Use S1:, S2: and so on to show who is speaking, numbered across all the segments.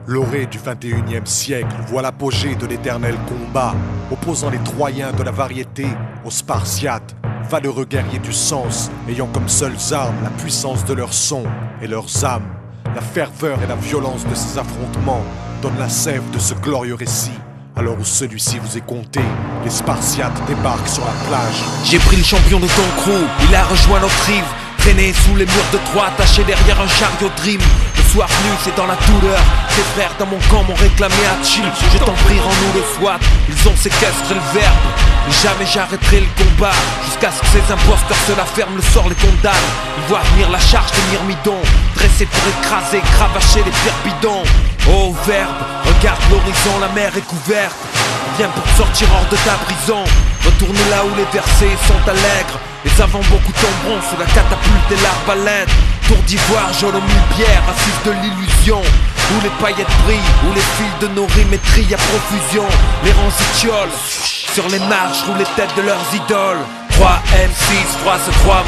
S1: L'orée du 21e siècle voit l'apogée de l'éternel combat, opposant les Troyens de la variété aux Spartiates, valeureux guerriers du sens, ayant comme seules armes la puissance de leur son et leurs âmes. La ferveur et la violence de ces affrontements donnent la sève de ce glorieux récit. Alors où celui-ci vous est compté, les Spartiates débarquent sur la plage.
S2: J'ai pris le champion de ton crew, il a rejoint notre rive, traîné sous les murs de Troie, attaché derrière un chariot dream. Le soir venu, c'est dans la douleur. Tes frères dans mon camp m'ont réclamé à chill. Je t'en prie, rends-nous le SWAT. Ils ont séquestré le verbe. Mais jamais j'arrêterai le combat jusqu'à ce que ces imposteurs se la ferment, le sort les condamne. Ils voient venir la charge des myrmidons, dressés pour écraser, cravacher les pierres bidons. Oh verbe, regarde l'horizon, la mer est couverte. Viens pour sortir hors de ta prison. Retourne là où les versets sont allègres. Les avants beaucoup tomberont sous la catapulte et l'arbalète. Tour d'ivoire, jaune aux mille pierres, assise de l'illusion. Où les paillettes brillent, où les fils de nos rimes trillent à profusion. Les rangs étiolent, sur les marches roulent les têtes de leurs idoles. 3 M6, 3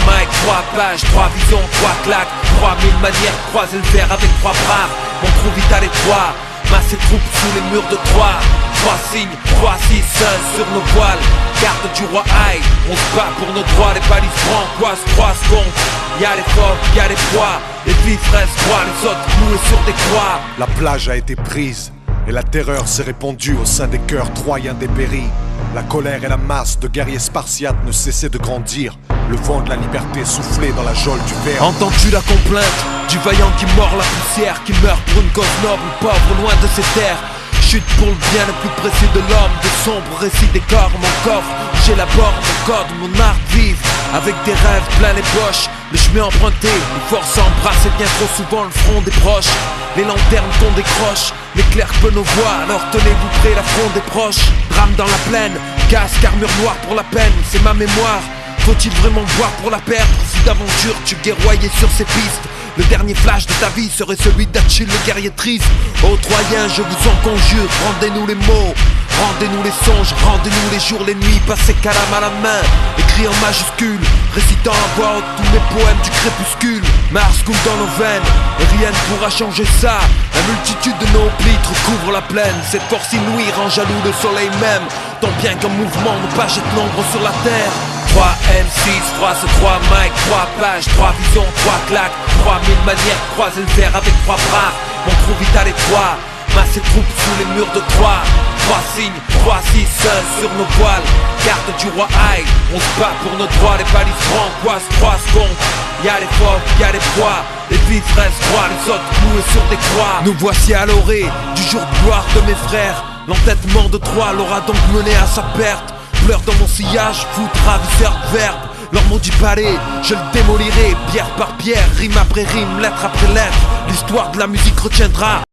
S2: mics, 3 pages, 3 visions, 3 claques, 3000 manières de croiser le verre avec 3 bras. Mon trou vital étroit, masse et troupes sous les murs de Troie. 3 signes, 3, 6, 5 sur nos voiles. Garde du roi Aïe, on se bat pour nos droits. Les balises francoises, 3 secondes. Y'a les forts, y'a les proies. Les vifs restent froids, les autres cloués sur des croix.
S1: La plage a été prise et la terreur s'est répandue au sein des cœurs troyens dépéris. La colère et la masse de guerriers spartiates ne cessaient de grandir. Le vent de la liberté soufflait dans la geôle du verbe.
S2: Entends-tu la complainte du vaillant qui mord la poussière, qui meurt pour une cause noble, pauvre loin de ses terres? Chute pour le bien le plus précieux de l'homme, de sombres récits décorent mon coffre. J'élabore mon code, mon art vive, avec des rêves plein les poches. Le chemin emprunté, les forces embrassent et bien trop souvent le front des proches. Les lanternes qu'on décroche, l'éclair peut nos voix, alors tenez-vous près, l'affront des proches. Drame dans la plaine, casque, armure noire pour la peine, c'est ma mémoire. Faut-il vraiment boire pour la perdre? Si d'aventure tu guerroyais sur ces pistes, le dernier flash de ta vie serait celui d'Achille le guerrier triste. Ô Troyens, je vous en conjure, rendez-nous les mots, rendez-nous les songes, rendez-nous les jours, les nuits, passés calame à la main, écrit en majuscule, récitant à voix haute tous mes poèmes du crépuscule. Mars coule dans nos veines, et rien ne pourra changer ça. La multitude de nos plitres couvre la plaine, cette force inouïe rend jaloux le soleil même, tant bien qu'un mouvement nous pas jette l'ombre sur la terre. 3 M6, 3 mics, 3 pages, 3 visions, 3 claques, 3000 manières de croiser le verre avec 3 bras. Mon trou vital étroit, masse et troupes sous les murs de Troie. 3 signes, 3, 6, 5 sur nos voiles. Garde du roi Aïe, on se bat pour nos droits. Les balises francoises, 3 secondes. Y'a les forts, y'a les proies. Les vifs restent froids, les autres cloués sur des croix. Nous voici à l'orée du jour de gloire de mes frères. L'entêtement de Troie l'aura donc mené à sa perte. Pleure dans mon sillage, fout ravisseur de verbe. Leur maudit palais, je le démolirai, pierre par pierre, rime après rime, lettre après lettre. L'histoire de la musique retiendra